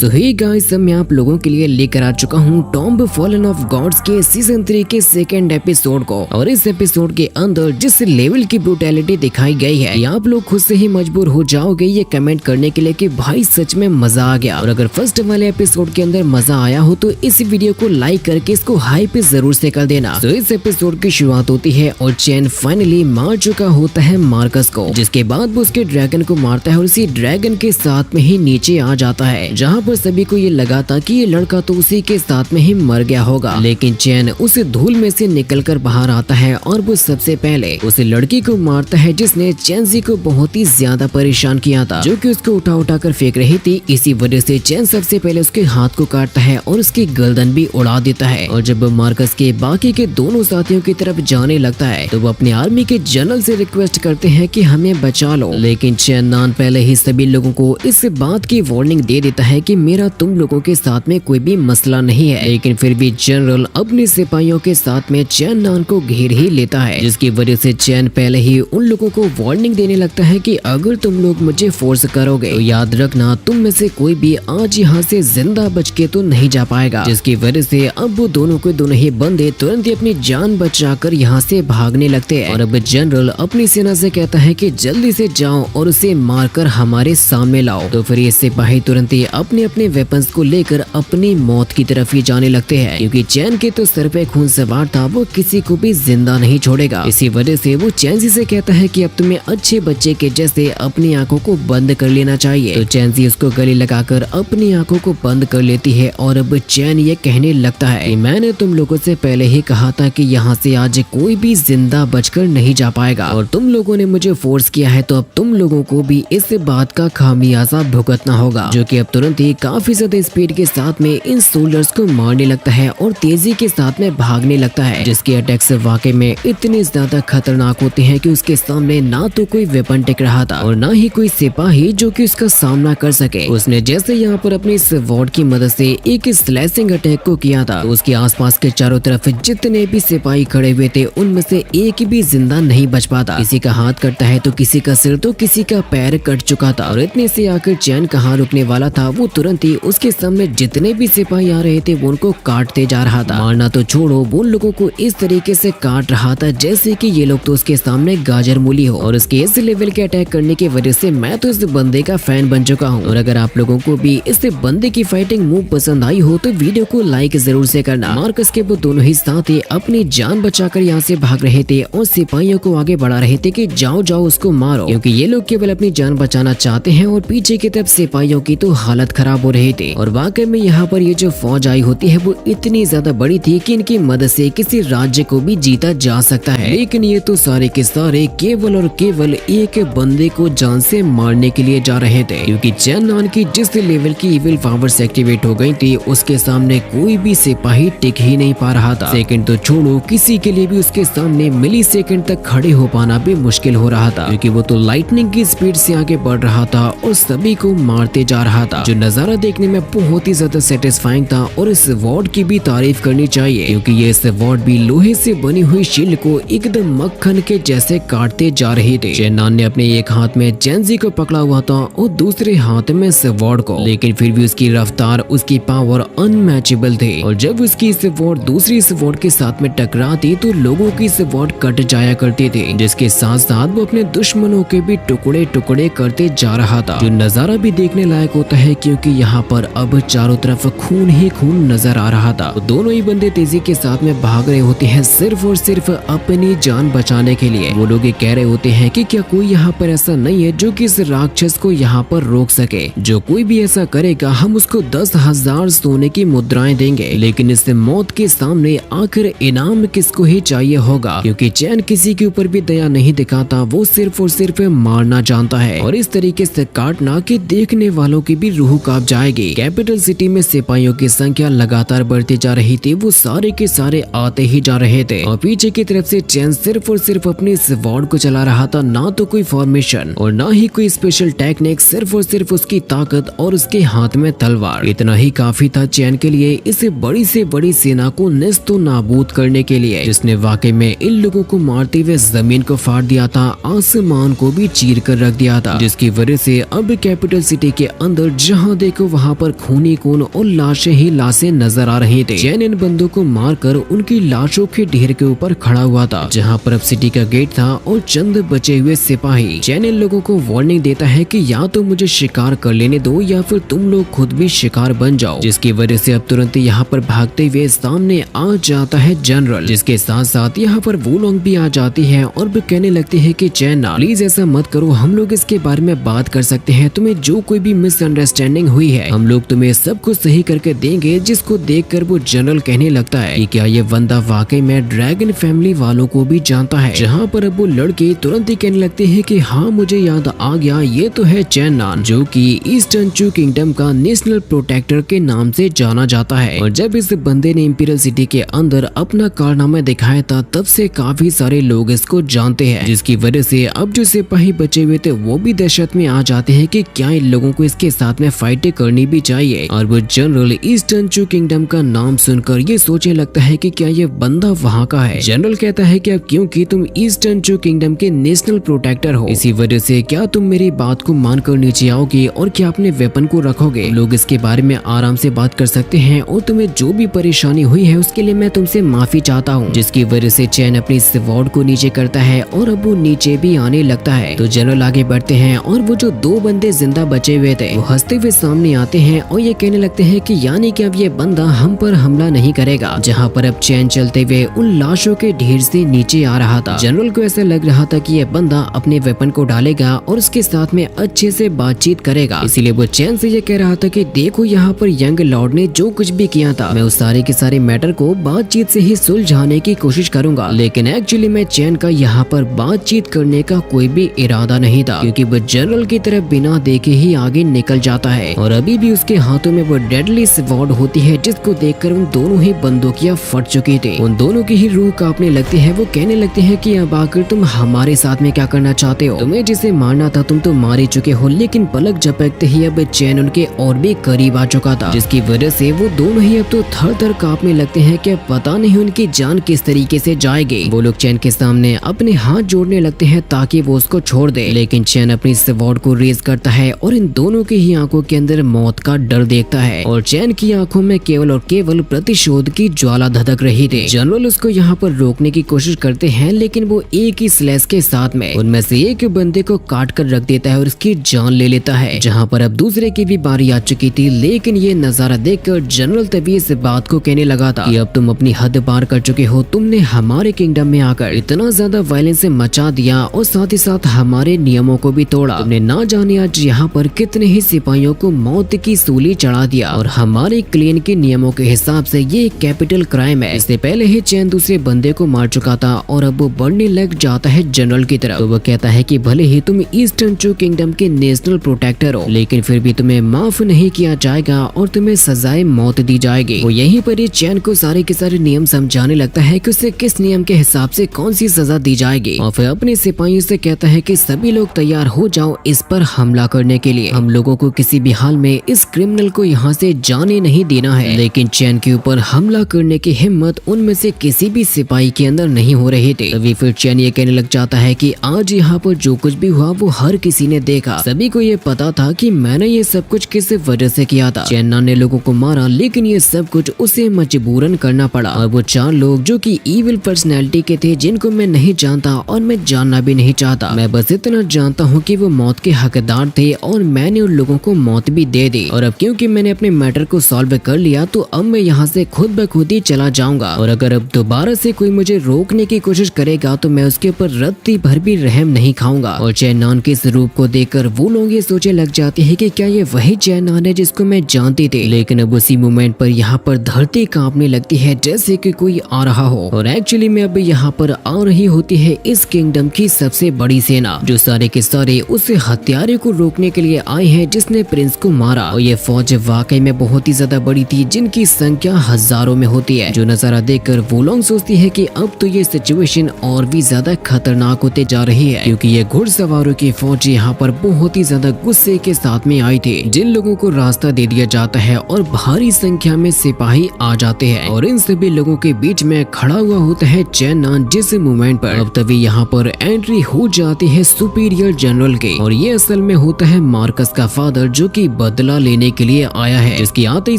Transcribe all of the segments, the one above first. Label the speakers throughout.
Speaker 1: तो hey guys, मैं आप लोगों के लिए लेकर आ चुका हूँ टॉम्ब फॉलन ऑफ गॉड्स के सीजन 3 के सेकंड एपिसोड को। और इस एपिसोड के अंदर जिस लेवल की ब्रूटैलिटी दिखाई गई है, ये आप लोग खुद से ही मजबूर हो जाओगे ये कमेंट करने के लिए कि भाई सच में मजा आ गया। और अगर फर्स्ट वाले एपिसोड के अंदर मजा आया हो तो इस वीडियो को लाइक करके इसको हाई पे जरूर से कर देना। तो इस एपिसोड की शुरुआत होती है और चैन फाइनली मार चुका होता है मार्कस को, जिसके बाद वो उसके ड्रैगन को मारता है और उसी ड्रैगन के साथ में ही नीचे आ जाता है, जहाँ पर सभी को ये लगा था कि ये लड़का तो उसी के साथ में ही मर गया होगा। लेकिन चैन उस धूल में से निकलकर बाहर आता है और वो सबसे पहले उस लड़की को मारता है जिसने चैनजी को बहुत ही ज्यादा परेशान किया था, जो कि उसको उठा उठा कर फेंक रही थी। इसी वजह से चैन सबसे पहले उसके हाथ को काटता है और उसकी गर्दन भी उड़ा देता है। और जब मार्कस के बाकी के दोनों साथियों की तरफ जाने लगता है तो वो अपने आर्मी के जनरल से रिक्वेस्ट करते हैं कि हमें बचा लो। लेकिन चैन नान पहले ही सभी लोगों को इस बात की वार्निंग दे देता है कि मेरा तुम लोगों के साथ में कोई भी मसला नहीं है। लेकिन फिर भी जनरल अपने सिपाहियों के साथ में चैन नान को घेर ही लेता है, जिसकी वजह से चैन पहले ही उन लोगों को वार्निंग देने लगता है कि अगर तुम लोग मुझे फोर्स करोगे तो याद रखना तुम में से कोई भी आज यहाँ से जिंदा बच के तो नहीं जा पाएगा। जिसकी वजह से अब वो दोनों के दोनों ही बंदे तुरंत ही अपनी जान बचाकर यहाँ से भागने लगते हैं। और अब जनरल अपनी सेना से कहता है कि जल्दी से जाओ और उसे मारकर हमारे सामने लाओ। तो फिर ये सिपाही तुरंत ही अपने अपने वेपन्स को लेकर अपनी मौत की तरफ ही जाने लगते हैं, क्योंकि चैन के तो सर पे खून सवार था, वो किसी को भी जिंदा नहीं छोड़ेगा। इसी वजह से वो चैनजी से कहता है कि अब तुम्हें अच्छे बच्चे के जैसे अपनी आंखों को बंद कर लेना चाहिए। तो चैनजी उसको गले लगाकर अपनी आंखों को बंद कर लेती है और अब चैन ये कहने लगता है कि मैंने तुम लोगों से पहले ही कहा था कि यहाँ से आज कोई भी जिंदा बचकर नहीं जा पाएगा, और तुम लोगों ने मुझे फोर्स किया है तो अब तुम लोगों को भी इस बात का खामियाजा भुगतना होगा। जो कि अब तुरंत ही काफी ज्यादा स्पीड के साथ में इन सोल्जर्स को मारने लगता है और तेजी के साथ में भागने लगता है, जिसके अटैक्स वाकई में इतने ज्यादा खतरनाक होते हैं कि उसके सामने ना तो कोई वेपन टिक रहा था और ना ही कोई सिपाही जो कि उसका सामना कर सके। उसने जैसे यहाँ पर अपनी इस वॉर्ड की मदद से एक स्लैशिंग अटैक को किया था, तो उसके आसपास के चारों तरफ जितने भी सिपाही खड़े हुए थे उनमें से एक भी जिंदा नहीं बच पाता। किसी का हाथ कटता है तो किसी का सिर तो किसी का पैर कट चुका था। और इतने से आकर चैन कहाँ रुकने वाला था, वो तुरंत ही उसके सामने जितने भी सिपाही आ रहे थे वो उनको काटते जा रहा था। मारना तो छोड़ो, वो लोगों को इस तरीके से काट रहा था जैसे कि ये लोग तो उसके सामने गाजर मूली हो। और उसके इस लेवल के अटैक करने की वजह से मैं तो इस बंदे का फैन बन चुका हूँ। और अगर आप लोगों को भी इस बंदे की फाइटिंग मूव पसंद आई हो तो वीडियो को लाइक जरूर से करना। मार्कस के वो दोनों ही साथी अपनी जान बचाकर यहाँ से भाग रहे थे और सिपाहियों को आगे बढ़ा रहे थे कि जाओ जाओ उसको मारो, क्योंकि ये लोग केवल अपनी जान बचाना चाहते हैं। और पीछे की तरफ सिपाहियों की तो हालत खराब हो रही थी। और वाकई में यहाँ पर ये जो फौज आई होती है वो इतनी ज्यादा बड़ी थी कि इनकी मदद से किसी राज्य को भी जीता जा सकता है। लेकिन ये तो सारे के सारे केवल और केवल एक बंदे को जान से मारने के लिए जा रहे थे, क्योंकि चैन नान की जिस लेवल की इविल पावर्स एक्टिवेट हो गई थी उसके सामने कोई भी सिपाही टिक ही नहीं पा रहा था। सेकंड तो छोड़ो, किसी के लिए भी उसके सामने मिली सेकंड तक खड़े हो पाना भी मुश्किल हो रहा था, क्योंकि वो तो लाइटनिंग की स्पीड से आगे बढ़ रहा था और सभी को मारते जा रहा था। जो नजारा देखने में बहुत ही ज्यादा सेटिस्फाइंग था। और इस वार्ड की भी तारीफ करनी चाहिए, क्योंकि ये इस वार्ड भी लोहे से बनी हुई शील्ड को एकदम मक्खन के जैसे काटते जा रहे थे। चैन नान ने अपने एक हाथ में चैनजी को पकड़ा हुआ था और दूसरे हाथ में इस वार्ड को, लेकिन फिर भी उसकी रफ्तार, उसकी पावर अनमैचेबल थे। और जब उसकी इस वार्ड दूसरी इस वार्ड के साथ में टकराती तो लोगों की इस वार्ड कट जाया करते थे, जिसके साथ साथ वो अपने दुश्मनों के भी टुकड़े टुकड़े करते जा रहा था। जो नजारा भी देखने लायक होता है, क्योंकि यहाँ पर अब चारों तरफ खून ही खून नजर आ रहा था। तो दोनों ही बंदे तेजी के साथ में भाग रहे होते हैं सिर्फ और सिर्फ अपनी जान बचाने के लिए। वो लोग कह रहे होते हैं कि क्या कोई यहाँ पर ऐसा नहीं है जो कि इस राक्षस को यहाँ पर रोक सके। जो कोई भी ऐसा करेगा हम उसको 10,000 सोने की मुद्राएं देंगे। लेकिन इस मौत के सामने आखिर इनाम किसको ही चाहिए होगा, क्योंकि चैन किसी के ऊपर भी दया नहीं दिखाता, वो सिर्फ और सिर्फ मारना जानता है। और इस तरीके से काटना कि देखने वालों की भी रूह कांप जाएगी। कैपिटल सिटी में सिपाहियों की संख्या लगातार बढ़ती जा रही थी, वो सारे के सारे आते ही जा रहे थे। और पीछे की तरफ से चैन सिर्फ और सिर्फ अपनी इस वार्ड को चला रहा था, ना तो कोई फॉर्मेशन और ना ही कोई स्पेशल टेक्निक, सिर्फ और सिर्फ उसकी ताकत और उसके हाथ में तलवार। इतना ही काफी था चैन के लिए इस बड़ी से बड़ी सेना को नेस्तो नाबूद करने के लिए, जिसने वाकई में इन लोगों को मारते हुए जमीन को फाड़ दिया था, आसमान को भी चीर कर रख दिया था। जिसकी वजह से अब कैपिटल सिटी के अंदर जहाँ देखो वहाँ पर खूनी खून और लाशें ही लाशें नजर आ रही थी। चैन इन बंदों को मारकर उनकी लाशों के ढेर के ऊपर खड़ा हुआ था, जहाँ पर अब सिटी का गेट था और चंद बचे हुए सिपाही। चैन इन लोगों को वार्निंग देता है कि या तो मुझे शिकार कर लेने दो या फिर तुम लोग खुद भी शिकार बन जाओ, जिसकी वजह से अब तुरंत यहाँ पर भागते हुए सामने आ जाता है जनरल, जिसके साथ साथ यहाँ पर वुलोंग भी आ जाती है और भी कहने लगती है कि चैन प्लीज ऐसा मत करो, हम लोग इसके बारे में बात कर सकते हैं। तुम्हें जो कोई भी मिसअंडरस्टैंडिंग हुई है हम लोग तुम्हें सब कुछ सही करके देंगे। जिसको देखकर वो जनरल कहने लगता है कि क्या ये बंदा वाकई में ड्रैगन फैमिली वालों को भी जानता है, जहाँ पर अब वो लड़के तुरंत ही कहने लगते हैं कि हाँ मुझे याद आ गया, ये तो है चैन नान, जो कि ईस्टर्न चू किंगडम का नेशनल प्रोटेक्टर के नाम से जाना जाता है। और जब इस बंदे ने इंपीरियल सिटी के अंदर अपना कारनामा दिखाया था तब से काफी सारे लोग इसको जानते हैं, जिसकी वजह से अब जो सिपाही बचे हुए थे वो भी दहशत में आ जाते हैं कि क्या इन लोगों को इसके साथ में फाइट करनी भी चाहिए। और वो जनरल ईस्टर्न चू किंगडम का नाम सुनकर ये सोचने लगता है कि क्या ये बंदा वहाँ का है। जनरल कहता है कि अब क्योंकि तुम ईस्टर्न चू किंगडम के नेशनल प्रोटेक्टर हो, इसी वजह से क्या तुम मेरी बात को मानकर नीचे आओगे और क्या अपने वेपन को रखोगे। लोग इसके बारे में आराम से बात कर सकते हैं और तुम्हें जो भी परेशानी हुई है उसके लिए मैं तुमसे माफी चाहता हूँ। जिसकी वजह से चैन अपनी स्वॉर्ड को नीचे करता है और अब वो नीचे भी आने लगता है। तो जनरल आगे बढ़ते हैं और वो जो दो बंदे जिंदा बचे हुए थे वो हंसते हुए सामने आते हैं और ये कहने लगते हैं कि यानी कि अब ये बंदा हम पर हमला नहीं करेगा। जहाँ पर अब चैन चलते हुए उन लाशों के ढेर से नीचे आ रहा था। जनरल को ऐसा लग रहा था कि ये बंदा अपने वेपन को डालेगा और उसके साथ में अच्छे से बातचीत करेगा, इसीलिए वो चैन से ये कह रहा था कि देखो यहाँ पर यंग लॉर्ड ने जो कुछ भी किया था मैं उस सारे के सारे मैटर को बातचीत से ही सुलझाने की कोशिश करूंगा। लेकिन एक्चुअली मैं चैन का यहाँ पर बातचीत करने का कोई भी इरादा नहीं था, क्योंकि वो जनरल की तरफ बिना देखे ही आगे निकल जाता है। और अभी भी उसके हाथों में वो डेडली स्वॉर्ड होती है, जिसको देखकर उन दोनों ही बंदूकियां फट चुकी थी। उन दोनों की ही रूह कांपने लगती है। वो कहने लगते हैं कि अब आकर तुम हमारे साथ में क्या करना चाहते हो, तुम्हें जिसे मारना था तुम तो मार ही चुके हो। लेकिन पलक झपकते ही अब चैन उनके और भी करीब आ चुका था, जिसकी वजह से वो दोनों ही अब तो थर थर कांपने लगते हैं कि पता नहीं उनकी जान किस तरीके से जाएगी। वो लोग चैन के सामने अपने हाथ जोड़ने लगते हैं ताकि वो उसको छोड़ दे, लेकिन चैन अपनी स्वॉर्ड को रेज करता है और इन दोनों की ही आंखों के अंदर मौत का डर देखता है। और चैन की आंखों में केवल और केवल प्रतिशोध की ज्वाला धधक रही थी। जनरल उसको यहाँ पर रोकने की कोशिश करते हैं, लेकिन वो एक ही स्लैश के साथ में उनमें से एक बंदे को काट कर रख देता है और उसकी जान ले लेता है। जहाँ पर अब दूसरे की भी बारी आ चुकी थी, लेकिन ये नजारा देखकर जनरल तभी इस बात को कहने लगा था कि अब तुम अपनी हद पार कर चुके हो। तुमने हमारे किंगडम में आकर इतना ज्यादा वायलेंस मचा दिया और साथ ही साथ हमारे नियमों को भी तोड़ा। तुमने ना जाने आज यहाँ पर कितने ही सिपाहियों को मौत की सूली चढ़ा दिया और हमारे क्लेन के नियमों के हिसाब से ये एक कैपिटल क्राइम है। इससे पहले ही चैन दूसरे बंदे को मार चुका था और अब वो बढ़ने लग जाता है जनरल की तरफ। तो वो कहता है कि भले ही तुम ईस्टर्न चू किंगडम के नेशनल प्रोटेक्टर हो, लेकिन फिर भी तुम्हें माफ नहीं किया जाएगा और तुम्हें सजाए मौत दी जाएगी। वो यहीं पर ही चैन को सारे के सारे नियम समझाने लगता है कि उसे किस नियम के हिसाब से कौन सी सजा दी जाएगी और फिर अपने सिपाहियों से कहता है कि सभी लोग तैयार हो जाओ इस पर हमला करने के लिए। हम लोगों को किसी भी हाल में इस क्रिमिनल को यहाँ से जाने नहीं देना है। लेकिन चैन के ऊपर हमला करने की हिम्मत उनमें से किसी भी सिपाही के अंदर नहीं हो रही थी। तभी फिर चैन ये कहने लग जाता है कि आज यहाँ पर जो कुछ भी हुआ वो हर किसी ने देखा। सभी को ये पता था कि मैंने ये सब कुछ किस वजह से किया था। चैन ने लोगों को मारा, लेकिन ये सब कुछ उसे मजबूरन करना पड़ा। और वो चार लोग जो कि इविल पर्सनैलिटी के थे, जिनको मैं नहीं जानता और मैं जानना भी नहीं चाहता। मैं बस इतना जानता हूँ कि वो मौत के हकदार थे और मैंने उन लोगों को मौत भी दे दी। और अब क्योंकि मैंने अपने मैटर को सॉल्व कर लिया तो अब मैं यहाँ से खुद ब खुद ही चला जाऊंगा। और अगर अब दोबारा से कोई मुझे रोकने की कोशिश करेगा तो मैं उसके ऊपर रत्ती भर भी रहम नहीं खाऊंगा। और चैन के इस रूप को देखकर वो लोग ये सोचने लग जाते हैं कि क्या ये वही चैन है जिसको मैं जानती थी। लेकिन अब उसी मोमेंट पर यहाँ पर धरती कांपने लगती है जैसे कि कोई आ रहा हो। और एक्चुअली में अब यहाँ पर आ रही होती है इस किंगडम की सबसे बड़ी सेना, जो सारे के सारे उस हत्यारे को रोकने के लिए आए हैं जिसने प्रिंस को मारा। और ये फौज वाकई में बहुत ही ज्यादा बड़ी थी, जिनकी संख्या हजारों में होती है। जो नजारा देखकर वुलोंग सोचती है कि अब तो ये सिचुएशन और भी ज्यादा खतरनाक होते जा रही है, क्योंकि ये घुड़सवारों की फौज यहाँ पर बहुत ही ज्यादा गुस्से के साथ में आई थी। जिन लोगों को रास्ता दे दिया जाता है और भारी संख्या में सिपाही आ जाते हैं और इन सभी लोगों के बीच में खड़ा हुआ होता है चैन, जिस मोमेंट पर अब तभी यहाँ पर एंट्री हो जाती है सुपीरियर जनरल के। और ये असल में होता है मार्कस का फादर, जो कि बदला लेने के लिए आया है, जिसकी आते ही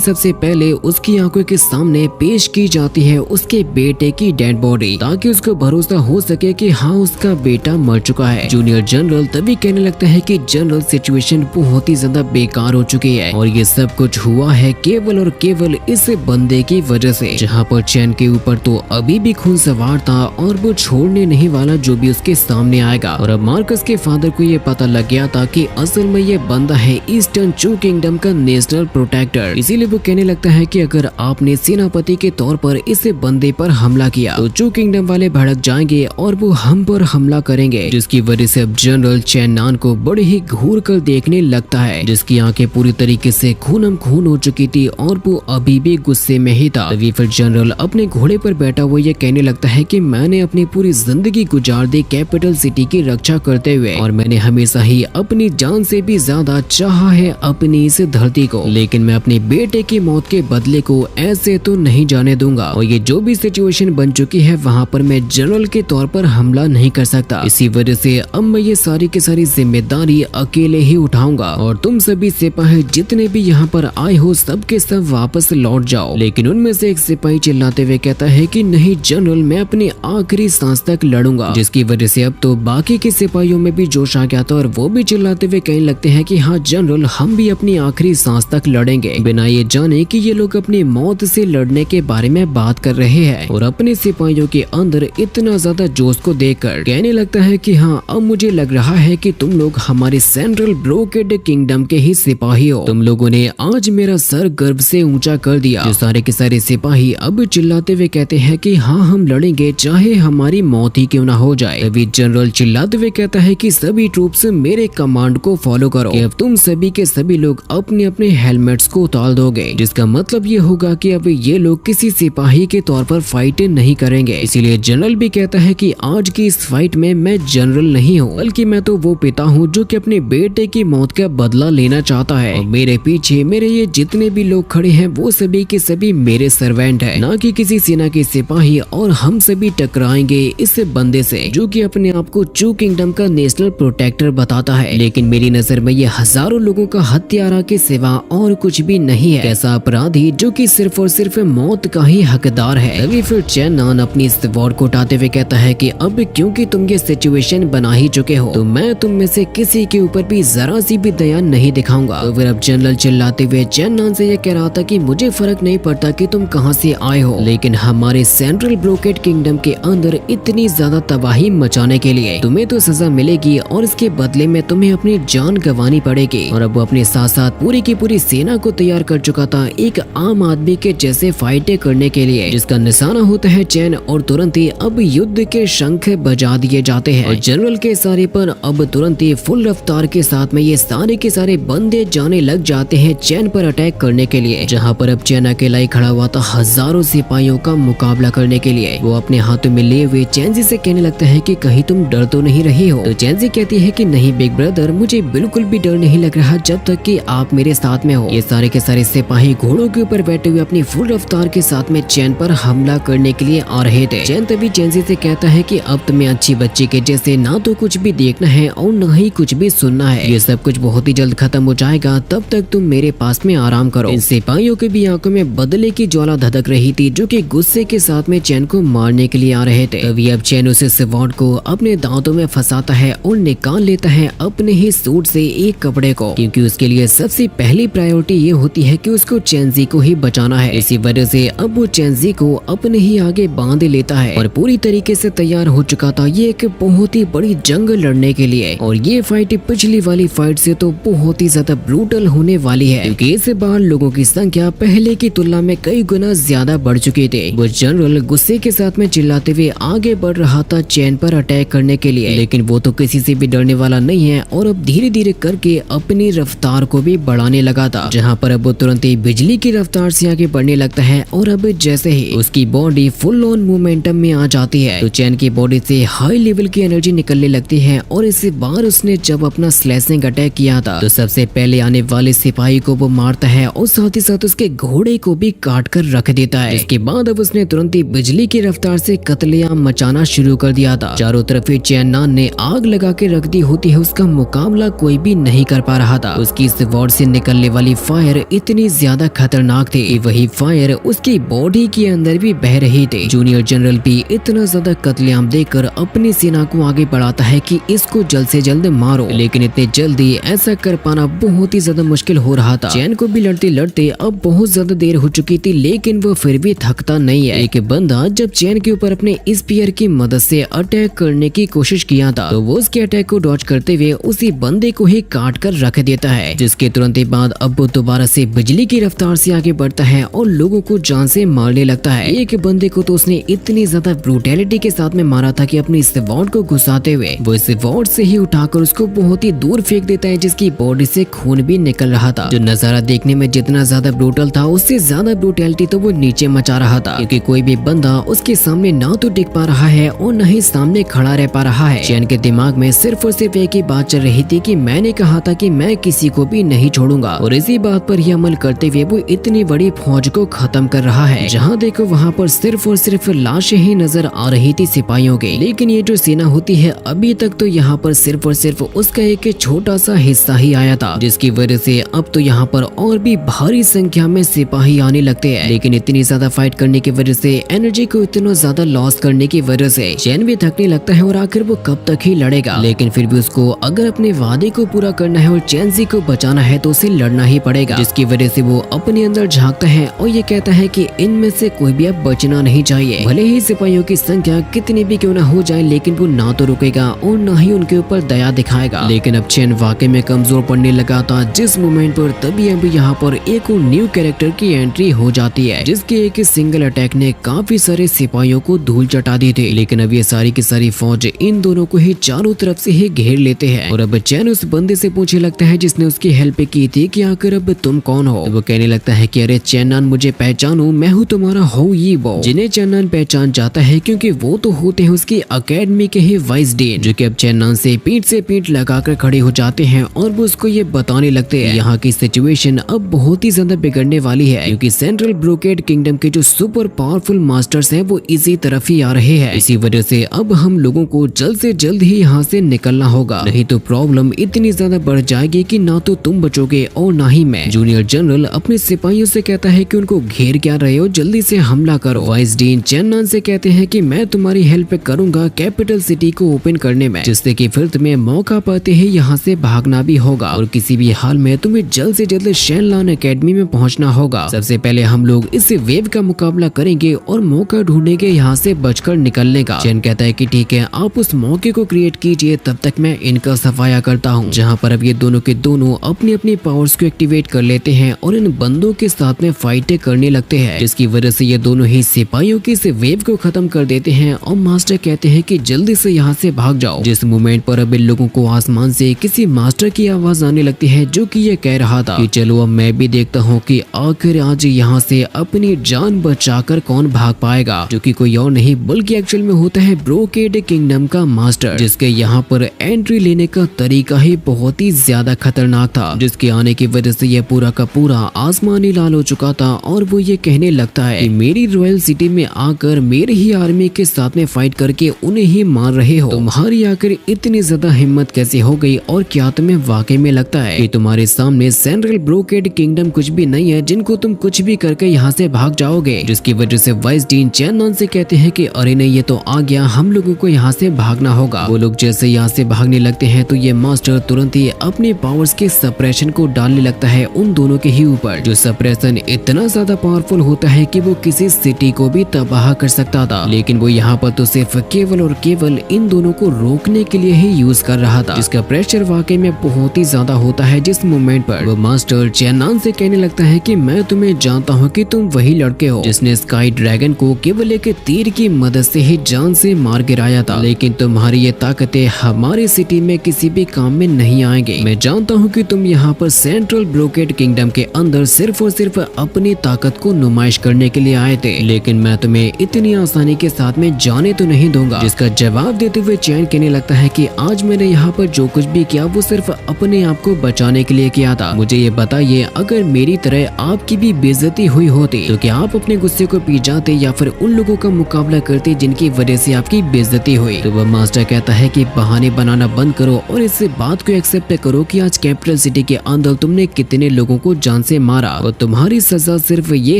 Speaker 1: सबसे पहले उसकी आंखों के सामने पेश की जाती है उसके बेटे की डेड बॉडी, ताकि उसको भरोसा हो सके कि हाँ उसका बेटा मर चुका है। जूनियर जनरल तभी कहने लगता है कि जनरल सिचुएशन बहुत ही ज्यादा बेकार हो चुकी है और ये सब कुछ हुआ है केवल और केवल इस बंदे की वजह से, जहाँ पर चैन के ऊपर तो अभी भी खून सवार था और वो छोड़ने नहीं वाला जो भी उसके सामने आएगा। और अब मार्कस के फादर को ये पता लग गया था कि असल में ये बंदा है ईस्टर्न चू किंगडम का नेशनल प्रोटेक्टर, इसीलिए वो कहने लगता है कि अगर आपने सेनापति के तौर पर इस बंदे पर हमला किया तो चू किंगडम वाले भड़क जाएंगे और वो हम पर हमला करेंगे, जिसकी वजह से अब जनरल चैन नान को बड़े ही घूर कर देखने लगता है, जिसकी आंखें पूरी तरीके से खूनम खून हो चुकी थी और वो अभी भी गुस्से में ही था। तभी फिर जनरल अपने घोड़े पर बैठा हुआ ये कहने लगता है कि मैंने अपनी पूरी जिंदगी गुजार दी कैपिटल सिटी की रक्षा करते हुए और मैंने हमेशा ही अपनी जान से भी ज्यादा चाहा है अपनी इस धरती को, लेकिन मैं अपने बेटे की मौत के बदले को ऐसे तो नहीं जाने दूंगा और ये जो भी सिचुएशन बन चुकी है वहाँ पर मैं जनरल के तौर पर हमला नहीं कर सकता। इसी वजह से अब मैं ये सारी की सारी जिम्मेदारी अकेले ही उठाऊंगा और तुम सभी सिपाही जितने भी यहाँ पर आए हो सबके सब वापस लौट जाओ। लेकिन उनमें से एक सिपाही चिल्लाते हुए कहता है कि नहीं जनरल, मैं अपनी आखिरी सांस तक लड़ूंगा, जिसकी वजह से अब तो बाकी के सिपाहियों में भी जोश आ गया था और वो भी चिल्लाते हुए कहने लगते हैं कि हाँ जनरल, हम भी अपनी आखिरी सांस तक लड़ेंगे, बिना ये जाने कि ये लोग अपनी मौत से लड़ने के बारे में बात कर रहे हैं। और अपने सिपाहियों के अंदर इतना ज्यादा जोश को देखकर कहने लगता है कि हाँ अब मुझे लग रहा है कि तुम लोग हमारे सेंट्रल ब्रोकेड किंगडम के ही सिपाही हो, तुम लोगों ने आज मेरा सर गर्व से ऊंचा कर दिया। जो सारे के सारे सिपाही अब चिल्लाते हुए कहते हैं कि हाँ हम लड़ेंगे चाहे हमारी मौत ही क्यों ना हो जाए। तभी जनरल चिल्लाते हुए कहता है कि सभी ट्रूप्स मेरे कमांड को फॉलो करो, कि अब तुम सभी के सभी लोग अपने अपने हेलमेट्स को उतार दोगे, जिसका मतलब ये होगा कि अब ये लोग किसी सिपाही के तौर पर फाइट नहीं करेंगे। इसीलिए जनरल भी कहता है कि आज की इस फाइट में मैं जनरल नहीं हूँ, बल्कि मैं तो वो पिता हूँ जो कि अपने बेटे की मौत का बदला लेना चाहता है और मेरे पीछे मेरे ये जितने भी लोग खड़े हैं वो सभी के सभी मेरे सर्वेंट है, ना कि किसी सेना के सिपाही। और हम सभी टकराएंगे इस बंदे से जो कि अपने आप को चू किंगडम का नेशनल प्रोटेक्टर बताता है, लेकिन मेरी नजर में ये हजारों लोगों का हत्यारा के सिवा और कुछ भी नहीं है, ऐसा अपराधी जो कि सिर्फ और सिर्फ मौत का ही हकदार है। तभी फिर चैन नान अपनी इस वॉर को उठाते हुए कहता है कि अब क्योंकि तुम ये सिचुएशन बना ही चुके हो तो मैं तुम में से किसी के ऊपर भी जरा सी भी दया नहीं दिखाऊंगा। तो फिर अब जनरल चिल्लाते हुए चैन नान से ये कह रहा था कि मुझे फर्क नहीं पड़ता कि तुम कहां से आए हो, लेकिन हमारे सेंट्रल ब्रोकेड किंगडम के अंदर इतनी ज्यादा तबाही मचाने के लिए तुम्हें तो सजा मिलेगी और इसके बदले में तुम्हें अपनी जान गंवानी पड़ेगी। और अब वो अपने साथ साथ पूरी की पूरी सेना को तैयार कर चुका था एक आम आदमी के जैसे फाइटें करने के लिए, जिसका निशाना होता है चैन, और तुरंत ही अब युद्ध के शंख बजा दिए जाते हैं और जनरल के इशारे पर अब तुरंत ही फुल रफ्तार के साथ में ये सारे के सारे बंदे जाने लग जाते हैं चैन पर अटैक करने के लिए, जहाँ पर अब चैन अकेला ही खड़ा हुआ था हजारों सिपाहियों का मुकाबला करने के लिए। वो अपने हाथों में लिए हुए चैनजी से कहने लगता है कि कहीं तुम डर तो नहीं रही हो। तो चैनजी कहती है कि नहीं बिग ब्रदर, मुझे बिल्कुल भी डर नहीं लग रहा जब तक कि आप मेरे साथ में हो। ये सारे के सारे सिपाही घोड़ों के ऊपर बैठे हुए अपनी फुल रफ्तार के साथ में चैन पर हमला करने के लिए आ रहे थे। चैन तभी चैनजी से कहता है कि अब तुम्हें अच्छी बच्ची के जैसे ना तो कुछ भी देखना है और न ही कुछ भी सुनना है, ये सब कुछ बहुत ही जल्द खत्म हो जाएगा, तब तक तुम मेरे पास में आराम करो। इन सिपाहियों के भी आंखों में बदले की ज्वाला धधक रही थी जो कि गुस्से के साथ में चैन को मारने के लिए आ रहे थे। तभी अब चैन उसे स्वॉर्ड को अपने दांतों में फंसाता है और निकाल लेता है अपने ही सूट से एक कपड़े को, क्योंकि उसके लिए सबसे पहली प्रायोरिटी ये होती है कि उसको चैनजी को ही बचाना है। इसी वजह से अब वो चैनजी को अपने ही आगे बांध लेता है और पूरी तरीके से तैयार हो चुका था ये एक बहुत ही बड़ी जंग लड़ने के लिए। और ये फाइट पिछली वाली फाइट से तो बहुत ही ज्यादा ब्रूटल होने वाली है, क्योंकि इस बार लोगों की संख्या पहले की तुलना में कई गुना ज्यादा बढ़ चुकी थी। वो जनरल गुस्से के साथ में चिल्लाते हुए आगे बढ़ रहा था चैन पर अटैक करने के लिए, लेकिन वो तो किसी से भी डरने वाला नहीं है और अब धीरे धीरे करके अपनी रफ्तार को भी बढ़ाने लगा था, जहाँ पर अब वो तुरंत ही बिजली की रफ्तार से आगे बढ़ने लगता है। और अब जैसे ही उसकी बॉडी फुल ऑन मोमेंटम में आ जाती है तो चैन की बॉडी से हाई लेवल की एनर्जी निकलने लगती है और इस बार उसने जब अपना स्लैशिंग अटैक किया था तो सबसे पहले आने वाले सिपाही को वो मारता है और साथ ही साथ उसके घोड़े को भी काट कर रख देता है। इसके बाद अब उसने तुरंत ही बिजली की रफ्तार से कत्लेआम मचाना शुरू कर दिया था। चारों तरफ चैन नान ने आग लगा के रख दी होती है, उसका मुकाबला कोई भी नहीं कर पा रहा था। उसकी इस वार्ड से निकलने वाली फायर इतनी ज्यादा खतरनाक थी कि वही फायर उसकी बॉडी के अंदर भी बह रही थी। जूनियर जनरल भी इतना ज्यादा कत्लेआम देखकर अपनी सेना को आगे बढ़ाता है कि इसको जल्द से जल्द मारो, लेकिन इतने जल्दी ऐसा कर पाना बहुत ही ज्यादा मुश्किल हो रहा था। चैन को भी लड़ते लड़ते अब बहुत ज्यादा देर हो चुकी थी, लेकिन वो फिर भी थकता नहीं है। एक बंदा जब चैन के ऊपर अपने स्पीयर की मदद से अटैक करने की कोशिश किया था, तो वो उसके अटैक को डॉज करते हुए उसी बंदे को ही काट कर रख देता है, जिसके तुरंत ही बाद अब वो दोबारा से बिजली की रफ्तार से आगे बढ़ता है और लोगों को जान से मारने लगता है। एक बंदे को तो उसने इतनी ज्यादा ब्रूटैलिटी के साथ में मारा था कि अपने इस वार्ड को घुसाते हुए वो इस वार्ड से ही उठाकर उसको बहुत ही दूर फेंक देता है, जिसकी बॉडी से खून भी निकल रहा था। जो नजारा देखने में जितना ज्यादा ब्रूटल था, उससे ज्यादा ब्रूटैलिटी तो वो नीचे मचा रहा था, क्योंकि कोई भी बंदा उसके सामने ना तो टिक पा रहा है और न ही सामने खड़ा रह पा रहा है। चैन के दिमाग में सिर्फ और सिर्फ एक ही बात चल रही थी कि मैंने कहा था कि मैं किसी को भी नहीं छोड़ूंगा, और इसी बात पर ही अमल करते हुए वो इतनी बड़ी फौज को खत्म कर रहा है। जहाँ देखो वहाँ पर सिर्फ और सिर्फ लाशें ही नजर आ रही थी सिपाहियों के। लेकिन ये जो सेना होती है, अभी तक तो यहाँ पर सिर्फ और सिर्फ उसका एक छोटा सा हिस्सा ही आया था, जिसकी वजह से अब तो यहाँ पर और भी भारी संख्या में सिपाही आने लगते हैं। लेकिन इतनी ज्यादा फाइट करने की वजह से, एनर्जी को इतना ज्यादा लॉस करने की वजह से चैन भी थकने लगता है और आखिर वो कब तक ही लड़ेगा। लेकिन फिर भी उसको अगर अपने वादे को पूरा करना है और चैनजी को बचाना है तो उसे लड़ना ही पड़ेगा, जिसकी वजह से वो अपने अंदर झांकता है और ये कहता है कि इनमें से कोई भी अब बचना नहीं चाहिए। भले ही सिपाहियों की संख्या कितनी भी क्यों ना हो जाए, लेकिन वो ना तो रुकेगा और ना ही उनके ऊपर दया दिखाएगा। लेकिन अब चैन वाकई में कमजोर पड़ने लगा था, जिस मोमेंट पर तभी अब यहाँ पर एक और न्यू कैरेक्टर की एंट्री हो जाती है, जिसके एक सिंगल अटैक ने काफी सारे सिपाहियों को धूल चटा दी थी। लेकिन अब ये सारी की सारी फौज इन दोनों को ही चारों तरफ से ही घेर लेते हैं, और अब चैन उस बंदे से पूछने लगता है जिसने उसकी हेल्प की थी कि आखिर अब तुम कौन हो। वो कहने लगता है कि अरे चैनान, मुझे पहचानो, मैं हूँ तुम्हारा हो ये वो, जिन्हें चैनान पहचान जाता है क्योंकि वो तो होते हैं उसकी अकेडमी के ही वाइस डीन, जो कि अब चैनान से पीठ लगाकर खड़े हो जाते हैं और वो उसको ये बताने लगते हैं यहाँ की सिचुएशन अब बहुत ही ज्यादा बिगड़ने वाली है, क्योंकि सेंट्रल ब्रोकेड किंगडम के जो सुपर पावरफुल मास्टर्स हैं वो इसी तरफ ही आ रहे हैं। इसी वजह से अब हम लोगों को जल्द से जल्द ही यहाँ से निकलना होगा, नहीं तो प्रॉब्लम इतनी ज्यादा बढ़ जाएगी कि ना तो तुम बचोगे और ना ही मैं। जूनियर जनरल अपने सिपाहियों से कहता है कि उनको घेर क्या रहे हो, जल्दी से हमला करो। वाइस डीन चैनान से कहते हैं कि मैं तुम्हारी हेल्प करूंगा कैपिटल सिटी को ओपन करने में, जिससे कि फिर तुम्हें मौका पाते ही यहाँ से भागना भी होगा और किसी भी हाल में तुम्हें जल्द से जल्द शेनलान एकेडमी में पहुँचना होगा। सबसे पहले हम लोग इस वेव का मुकाबला करेंगे और मौका ढूंढेंगे यहाँ से बचकर निकलने का। चैन कहता है कि ठीक है, आप उस मौके को क्रिएट कीजिए, तब तक मैं इनका सफाया करता हूँ। जहाँ पर अब ये दोनों के दोनों अपनी अपनी पावर्स को एक्टिवेट कर लेते हैं और इन बंदों के साथ में फाइटें करने लगते हैं, जिसकी वजह से ये दोनों ही सिपाहियों की इस वेव को खत्म कर देते हैं और मास्टर कहते हैं कि जल्दी से यहाँ से भाग जाओ। जिस मोमेंट पर अब इन लोगों को आसमान से किसी मास्टर की आवाज आने लगती है, जो कि ये कह रहा था कि चलो अब मैं भी देखता हूँ कि आखिर आज यहाँ से अपनी जान बचाकर कौन भाग पाएगा, जो कि कोई और नहीं बल्कि एक्चुअल में होता है ब्रोकेड किंगडम का मास्टर, जिसके यहाँ पर एंट्री लेने का तरीका ही बहुत ही ज्यादा खतरनाक था, जिसके आने की वजह से यह पूरा का पूरा आसमान ही लाल हो चुका था। और वो ये कहने लगता है कि मेरी रॉयल सिटी में आकर मेरी ही आर्मी के साथ में फाइट करके उन्हें ही मार रहे हो, तुम्हारी आखिर इतनी ज्यादा हिम्मत कैसे हो गई, और क्या तुम्हें वाकई में लगता है कि तुम्हारे सामने सेंट्रल ब्रोकेड किंगडम कुछ भी नहीं है जिनको तुम कुछ भी करके यहाँ से भाग जाओगे। जिसकी वजह से वाइस डीन चैनान से कहते हैं कि अरे नहीं, ये तो आ गया, हम लोगों को यहाँ से भागना होगा। वो लोग जैसे यहाँ से भागने लगते हैं तो ये मास्टर तुरंत ही अपने पावर्स के सप्रेशन को डालने लगता है उन दोनों के ही ऊपर, जो सप्रेशन इतना ज्यादा पावरफुल होता है कि वो किसी सिटी को भी तबाह कर सकता था। लेकिन वो यहाँ पर तो सिर्फ केवल और केवल इन दोनों को रोकने के लिए ही यूज कर रहा था, जिसका प्रेशर वाकई में बहुत ही ज्यादा होता है। जिस मोमेंट पर वो मास्टर चैनान से कहने लगता है कि मैं तुम्हें जानता हूँ कि तुम वही लड़के हो जिसने स्काई ड्रैगन को केवल एक तीर की मदद से ही जान से मार गिराया था, लेकिन तुम्हारी ये ताकतें हमारी सिटी में किसी भी काम में नहीं आएंगे। मैं जानता हूँ कि तुम यहाँ पर सेंट्रल ब्रोकेड किंगडम के अंदर सिर्फ और सिर्फ अपनी ताकत को नुमाइश करने के लिए आए थे, लेकिन मैं तुम्हें इतनी आसानी के साथ में जाने तो नहीं दूंगा। जिसका जवाब देते हुए चैन कहने लगता है कि आज मैंने यहाँ पर जो कुछ भी किया वो सिर्फ अपने आप को बचाने के लिए किया था। मुझे ये बताइए, अगर मेरी तरह आपकी भी बेइज्जती हुई होती तो क्या आप अपने गुस्से को पी जाते या फिर उन लोगों का मुकाबला करते जिनकी वजह से आपकी बेइज्जती हुई? तो वह मास्टर कहता है कि बहाने बनाना बंद करो और इस बात को एक्सेप्ट करो कि आज कैप्टन कैपिटल सिटी के अंदर तुमने कितने लोगों को जान से मारा और तुम्हारी सजा सिर्फ ये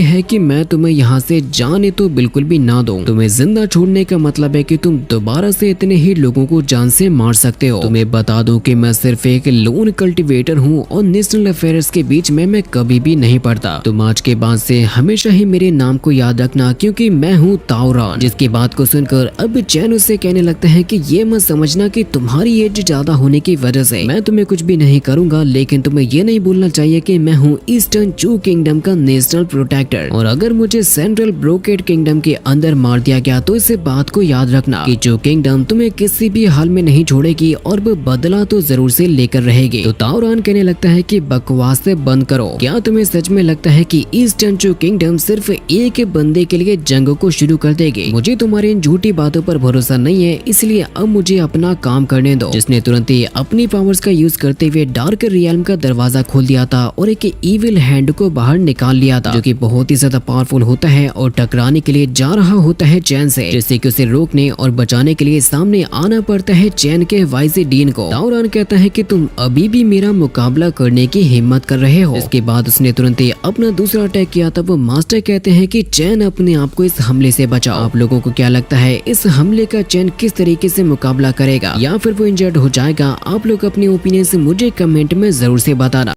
Speaker 1: है कि मैं तुम्हें यहाँ से जाने तो बिल्कुल भी ना दूं। तुम्हें जिंदा छोड़ने का मतलब है कि तुम दोबारा से इतने ही लोगों को जान से मार सकते हो। तुम्हें बता दूं कि मैं सिर्फ एक लोन कल्टीवेटर हूँ और नेशनल अफेयर्स के बीच में मैं कभी भी नहीं पढ़ता। तुम आज के बाद से हमेशा ही मेरे नाम को याद रखना, क्योंकि मैं हूँ ताओरान। जिसकी बात को सुनकर अब चैन उसे कहने लगता है कि ये मत समझना कि तुम्हारी एज ज्यादा होने की वजह से मैं तुम्हें कुछ भी नहीं करूंगा, लेकिन तुम्हें ये नहीं भूलना चाहिए कि मैं हूँ ईस्टर्न चू किंगडम का नेशनल प्रोटेक्टर, और अगर मुझे सेंट्रल ब्रोकेड किंगडम के अंदर मार दिया गया तो इस बात को याद रखना कि चू किंगडम तुम्हें किसी भी हाल में नहीं छोड़ेगी और वो बदला तो जरूर से लेकर रहेगी। तो ताओरान कहने लगता है कि बकवास से बंद करो। क्या तुम्हें सच में लगता है कि ईस्टर्न चू किंगडम सिर्फ एक बंदे के लिए जंग को शुरू कर देगी? मुझे तुम्हारी इन झूठी बातों पर भरोसा नहीं है, इसलिए अब मुझे अपना काम करने दो। जिसने तुरंत ही अपनी पावर्स का यूज करते हुए डार्क रियल्म का दरवाजा खोल दिया था और एक इविल हैंड को बाहर निकाल लिया था, जो कि बहुत ही ज्यादा पावरफुल होता है और टकराने के लिए जा रहा होता है चैन से, जिससे कि उसे रोकने और बचाने के लिए सामने आना पड़ता है चैन के वाइजी डीन को। ताओरान कहता है कि तुम अभी भी मेरा मुकाबला करने की हिम्मत कर रहे हो। इसके बाद उसने तुरंत ही अपना दूसरा अटैक किया। तब वो मास्टर कहते हैं कि चैन अपने आप को इस हमले से बचाओ। आप लोगों को क्या लगता है इस हमले का चैन किस तरीके से मुकाबला करेगा, या फिर वो इंजर्ड हो जाएगा? आप लोग अपनी ओपिनियन से मुझे कमेंट में जरूर से बताना।